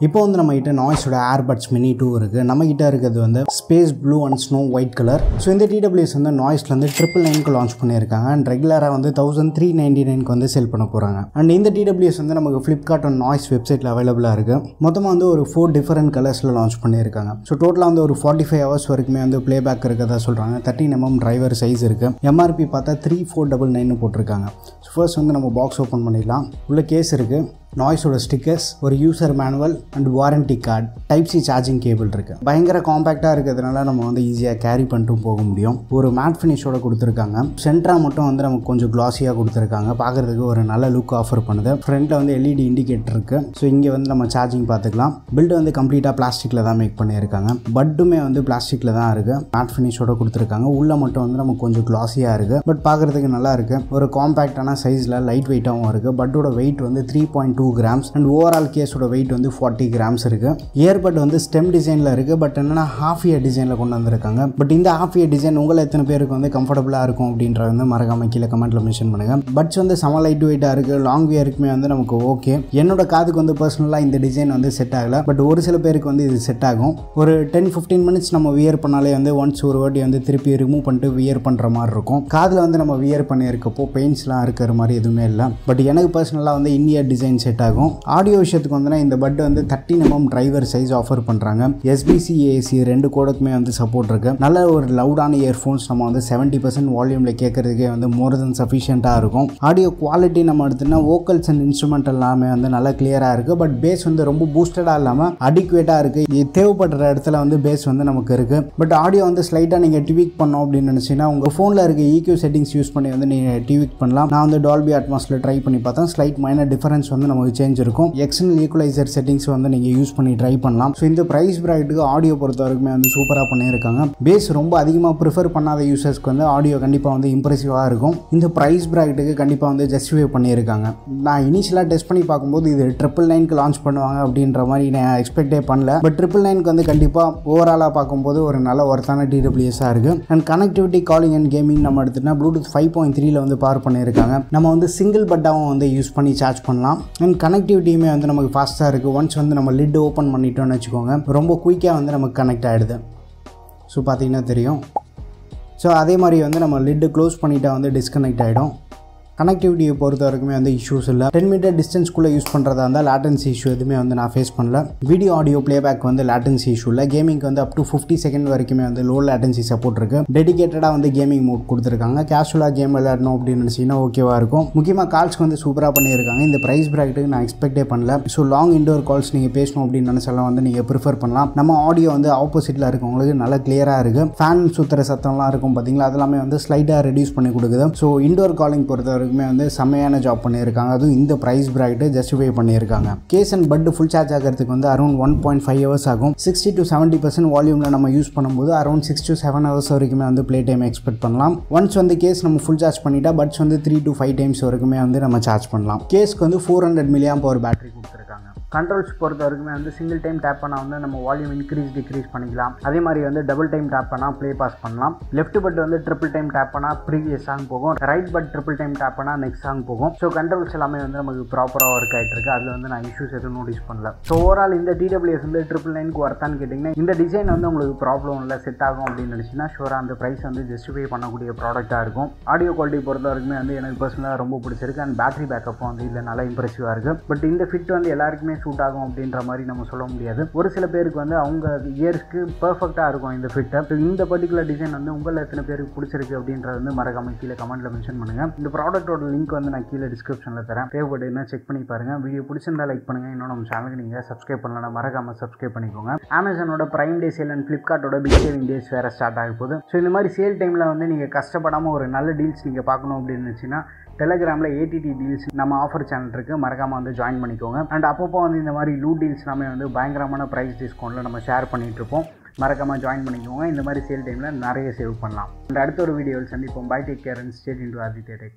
இப்போ வந்து நம்ம கிட்ட நாய்ஸோட Airpods Mini 2 இருக்குது. நம்ம கிட்ட இருக்கிறது வந்து space blue and snow white colour. So இந்த TWS வந்து நாய்ஸில் வந்து 999 லான்ச் பண்ணியிருக்காங்க அண்ட் ரெகுலராக வந்து 1399 வந்து சேல் பண்ண போகிறாங்க. அண்ட் இந்த TWS வந்து நமக்கு ஃப்ளிப்கார்ட் அண்ட் நாய்ஸ் வெப்சைட்டில் அவைலபிளாக இருக்குது. மொத்தமாக வந்து ஒரு 4 டிஃபரெண்ட் கலர்ஸில் லான்ச் பண்ணியிருக்காங்க. ஸோ டோட்டலாக வந்து ஒரு 45 ஹவர்ஸ் வரைக்குமே வந்து ப்ளே பேக் இருக்கிறதா சொல்கிறாங்க. 13mm டிரைவர் சைஸ் இருக்குது. MRP பார்த்தா 3499 போட்டிருக்காங்க. ஸோ ஃபர்ஸ்ட் வந்து நம்ம பாக்ஸ் ஓப்பன் பண்ணிடலாம். உள்ள கேஸ் இருக்குது, நாய்ஸோட ஸ்டிக்கர்ஸ், ஒரு user manual and warranty card, type C charging cable இருக்குது. பயங்கர காம்பேக்டாக இருக்கிறதுனால நம்ம வந்து ஈஸியாக கேரி பண்ணிட்டு போக முடியும். ஒரு மேட் ஃபினிஷோட கொடுத்துருக்காங்க. சென்ட்ரா மட்டும் வந்து நமக்கு கொஞ்சம் கிளாஸியாக கொடுத்துருக்காங்க. பார்க்குறதுக்கு ஒரு நல்ல லுக் ஆஃபர் பண்ணுது. ஃப்ரண்ட்டில் வந்து LED இண்டிகேட்டர் இருக்குது. ஸோ இங்கே வந்து நம்ம சார்ஜிங் பார்த்துக்கலாம். பில்டு வந்து கம்ப்ளீட்டாக பிளாஸ்டிக்கில் தான் மேக் பண்ணியிருக்காங்க. பட்டுமே வந்து பிளாஸ்டிக்கில் தான் இருக்குது. மேட் ஃபினிஷோட கொடுத்துருக்காங்க. உள்ளே மட்டும் வந்து நமக்கு கொஞ்சம் கிளாஸியாக இருக்குது. பட் பார்க்குறதுக்கு நல்லா இருக்குது. ஒரு காம்பேக்டான சைஸில் லைட் வெயிட்டாகவும் இருக்குது. பட்டோட வெயிட் வந்து 3.2 grams அண்ட் ஓவரால் கேஸோட வெயிட் வந்து 40 grams இருக்கு. இயர்பட் வந்து ஸ்டெம் டிசைனில் இருக்குது. பட் என்னன்னா ஹாஃப் இயர் டிசைனில் கொண்டு வந்திருக்காங்க. பட் இந்த ஹாஃப் இயர் டிசைன் உங்களை எத்தனை பேருக்கு வந்து கம்ஃபர்டபுளாக இருக்கும் அப்படின்றத வந்து மறக்காம கீழே கமெண்ட்டில் மென்ஷன் பண்ணுங்க. பட்ஸ் வந்து செம லைட் வெயிட்டாக இருக்குது. லாங் வியருக்குமே வந்து நமக்கு ஓகே. என்னோட காதுக்கு வந்து பர்சனலாக இந்த டிசைன் வந்து செட் ஆகலை. பட் ஒரு சில பேருக்கு வந்து இது செட் ஆகும். ஒரு 10-15 மினிட்ஸ் நம்ம வியர் பண்ணாலே வந்து ஒன்ஸ் ஒரு வாட்டி வந்து திருப்பி ரிமூவ் பண்ணிட்டு வியர் பண்ணுற மாதிரி இருக்கும். காதில் வந்து நம்ம வியர் பண்ணியிருக்கப்போ பெயின்ஸ்லாம் இருக்கிற மாதிரி எதுவுமே இல்லை. பட் எனக்கு பர்சனலாக வந்து இந்தியா டிசைன் செட் ஆகும். ஆடியோ விஷயத்துக்கு வந்து இந்த பட் வந்து 13mm டிரைவர் சைஸ் ஆஃபர் பண்ணுறாங்க. SBC AC ரெண்டு கோடுக்குமே வந்து சப்போர்ட் இருக்குது. நல்ல ஒரு லவுடான இயர்ஃபோன்ஸ் நம்ம வந்து 70% வால்யூமில் கேட்கறதுக்கே வந்து மோர் தென் சஃபிஷியண்ட்டாக இருக்கும். ஆடியோ குவாலிட்டி நம்ம எடுத்துன்னா வோக்கல்ஸ் அண்ட் இன்ஸ்ட்ருமெண்ட் எல்லாமே வந்து நல்லா கிளியராக இருக்குது. பட் பேஸ் வந்து ரொம்ப பூஸ்டடாக இல்லாமல் அடிக்குவேட்டாக இருக்குது. தேவைப்படுற இடத்துல வந்து பேஸ் வந்து நமக்கு இருக்குது. பட் ஆடியோ வந்து ஸ்லைட்டாக நீங்கள் டிவிக் பண்ணோம் அப்படின்னு நினச்சிங்கன்னா உங்கள் ஃபோனில் இருக்க EQ செட்டிங்ஸ் யூஸ் பண்ணி வந்து நீங்கள் டிவிக் பண்ணலாம். நான் வந்து டால்பி அட்மாஸில் ட்ரை பண்ணி பார்த்தேன். ஸ்லைட் மைனர் டிஃபரன்ஸ் வந்து நமக்கு சேஞ்ச் இருக்கும். எக்ஸ்டர்னல் ஈக்குவலைசர் செட்டிங்ஸ் வந்து நீங்கள் யூஸ் பண்ணி ட்ரை பண்ணலாம். ஸோ இந்த ப்ரைஸ் பிராக்கெட்டுக்கு ஆடியோ பொறுத்த வரைக்குமே வந்து சூப்பராக பண்ணியிருக்காங்க. பேஸ் ரொம்ப அதிகமாக ப்ரிஃபர் பண்ணாத யூசர்ஸ்க்கு வந்து ஆடியோ கண்டிப்பாக வந்து இம்ப்ரெசிவாக இருக்கும். இந்த ப்ரைஸ் பிராக்கெட்டுக்கு கண்டிப்பாக வந்து ஜஸ்டிஃபை பண்ணியிருக்காங்க. நான் இனிஷியலாக டெஸ்ட் பண்ணி பார்க்கும்போது இது 999 லான்ச் பண்ணுவாங்க அப்படின்ற மாதிரி நான் எக்ஸ்பெக்டே பண்ணல. பட் 999 வந்து கண்டிப்பாக ஓவராலாக பார்க்கும்போது ஒரு நல்ல ஒர்த்தான TWS-ஆக இருக்குது. And connectivity, calling and gaming நம்ம எடுத்துகிட்டா Bluetooth 5.3 வந்து பவர் பண்ணியிருக்காங்க. நம்ம வந்து சிங்கிள் பட்டாவும் வந்து யூஸ் பண்ணி சார்ஜ் பண்ணலாம். அண்ட் கனெக்டிவிட்டியுமே வந்து நமக்கு ஃபாஸ்ட்டாக இருக்குது. ஒன்ஸ் வந்து நம்ம லிட் ஓப்பன் பண்ணிட்டோம்னு வச்சுக்கோங்க, ரொம்ப குயிக்காக வந்து நமக்கு கனெக்ட் ஆகிடுது. ஸோ பார்த்தீங்கன்னா தெரியும். ஸோ அதே மாதிரி வந்து நம்ம லிட்டு க்ளோஸ் பண்ணிட்டா வந்து டிஸ்கனெக்ட் ஆகிடும். கனெக்டிவிட்டியை பொறுத்த வரைக்குமே வந்து இஷ்யூஸ் இல்லை. 10 மீட்டர் டிஸ்டன்ஸ்குள்ளே யூஸ் பண்ணுறதா இருந்தால் லேட்டன்சி இஷ்யூ எதுவுமே வந்து நான் ஃபேஸ் பண்ணல. வீடியோ ஆடியோ பிளேபேக் வந்து லேட்டன்சி இஷ்யூ இல்லை. கேமிங்க்கு வந்து அப் டு 50 செகண்ட் வரைக்குமே வந்து லோ லேட்டன்சி சப்போர்ட் இருக்குது. டெடிகேட்டடாக வந்து கேமிங் மோட் கொடுத்துருக்காங்க. கேஷுவலாக கேம் விளையாடணும் அப்படின்னு நினச்சிங்கன்னா ஓகேவாக இருக்கும். முக்கியமாக கால்ஸ்க்கு வந்து சூப்பராக பண்ணியிருக்காங்க. இந்த ப்ரைஸ் பிராக்கெட்டுக்கு நான் எக்ஸ்பெக்டே பண்ணல. ஸோ லாங் இன்டோர் கால்ஸ் நீங்கள் பேசணும் அப்படின்னு நினச்சாலும் வந்து நீங்கள் ப்ரிஃபர் பண்ணலாம். நம்ம ஆடியோ வந்து ஆப்போசிட்டில் இருக்கவங்களுக்கு நல்லா கிளியராக இருக்குது. ஃபேன் சுற்றுற சத்தம்லாம் இருக்கும் பார்த்தீங்களா, அதெல்லாமே வந்து ஸ்லைட்டாக ரெடியூஸ் பண்ணி கொடுக்குது. ஸோ இன்டோர் காலிங் பொறுத்த வரைக்குமே வந்து செம்மையான ஜாப் பண்ணியிருக்காங்க. அதுவும் இந்த ப்ரைஸ் பிராக்கெட்டை ஜஸ்டிஃபை பண்ணியிருக்காங்க. Case and bud full charge ஆகிறதுக்கு வந்து அரௌண்ட் 1.5 hours ஆகும். 60 to 70% வால்யூமில் நம்ம யூஸ் பண்ணும்போது அரௌண்ட் 6 to 7 hours வரைக்குமே வந்து ப்ளே டைம் எக்ஸ்பெக்ட் பண்ணலாம். ஒன்ஸ் வந்து கேஸ் நம்ம ஃபுல் சார்ஜ் பண்ணிட்டா பட்ஸ் வந்து 3 to 5 times வரைக்குமே வந்து நம்ம சார்ஜ் பண்ணலாம். கேஸ்க்கு வந்து 400 mAh பேட்டரி கொடுத்துருக்காங்க. கண்ட்ரோல்ஸ் பொறுத்த வரைக்குமே வந்து சிங்கிள் டைம் டேப் பண்ணால் வந்து நம்ம வால்யூம் இன்க்ரீஸ் டிக்ரீஸ் பண்ணிக்கலாம். அதே மாதிரி வந்து டபுள் டைம் டேப் பண்ணால் ப்ளே பாஸ் பண்ணலாம். லெஃப்ட் பட் வந்து ட்ரிபிள் டைம் டேப் பண்ணால் ப்ரீவியஸ் சாங் போகும். Right bud triple time tap பண்ணால் நெக்ஸ்ட் சாங் போகும். ஸோ கண்ட்ரோல்ஸ் எல்லாமே வந்து நமக்கு ப்ராப்பராக ஒர்க் ஆகிட்டு இருக்கு. அதில் வந்து நான் இஷ்யூஸ் எதுவும் நோட்டீஸ் பண்ணல. ஸோ ஓவரால் இந்த TWS வந்து 999 ஒர்த்தான்னு கேட்டிங்கன்னா இந்த டிசைன் வந்து உங்களுக்கு ப்ராப்ளம் இல்லை, செட் ஆகும் அப்படின்னு நினச்சின்னா ஷூராக அந்த ப்ரைஸ் வந்து ஜஸ்டிஃபை பண்ணக்கூடிய ப்ராடக்ட்டாக இருக்கும். ஆடியோ குவாலிட்டி பொறுத்த வரைக்குமே வந்து எனக்கு பர்சனலாக ரொம்ப பிடிச்சிருக்கு. அண்ட் பேட்டரி பேக்கப்பும் வந்து இதில் நல்லா இம்ப்ரெசிவாக இருக்குது. பட் இந்த ஃபிட் வந்து எல்லாருக்குமே சூட் ஆகும் அப்படின்ற மாதிரி நம்ம சொல்ல முடியாது. ஒரு சில பேருக்கு வந்து அவங்க இயர்ஸ்க்கு பெர்ஃபெக்டாக இருக்கும் இந்த ஃபிட்டை. இந்த பர்டிகுலர் டிசைன் வந்து உங்களில் எத்தனை பேருக்கு பிடிச்சிருக்கு அப்படின்றது வந்து மறக்காம கீழே கமெண்ட்டில் மென்ஷன் பண்ணுங்கள். இந்த ப்ராடக்ட்டோட லிங்க் வந்து நான் கீழே டிஸ்கிரிப்ஷனில் தரேன். தேவைப்படுதுன்னா செக் பண்ணி பாருங்கள். வீடியோ பிடிச்சிருந்தா லைக் பண்ணுங்கள். இன்னும் நம்ம சேனலுக்கு நீங்கள் சப்ஸ்கிரைப் பண்ணலாம், மறக்காம சப்ஸ்கிரைப் பண்ணிக்கோங்க. அமேசானோட பிரைம் டே சேல் அண்ட் ஃப்ளிப்கார்ட்டோட பிக் சேவிங் டேஸ் வேறு ஸ்டார்ட் ஆக போகுது. ஸோ இந்த மாதிரி சேல் டைமில் வந்து நீங்கள் கஷ்டப்படாமல் ஒரு நல்ல டீல்ஸ் நீங்கள் பார்க்கணும் அப்படின்னு நினச்சிங்கன்னா டெலகிராமில் ATT டீல்ஸ் நம்ம ஆஃபர் சேனல் இருக்குது, மறக்காமல் வந்து ஜாயின் பண்ணிக்கோங்க. அண்ட் அப்பப்போ வந்து இந்த மாதிரி லூட் டீல்ஸ் எல்லாமே வந்து பயங்கரமான ப்ரைஸ் டிஸ்கவுண்ட்டில் நம்ம ஷேர் பண்ணிகிட்ருப்போம். மறக்காமல் ஜாயின் பண்ணிக்கோங்க. இந்த மாதிரி சேல் டைமில் நிறைய சேவ் பண்ணலாம். அண்ட் அடுத்த ஒரு வீடியோவில் சந்திப்போம். Bye, take care and stay tuned to adithyatech.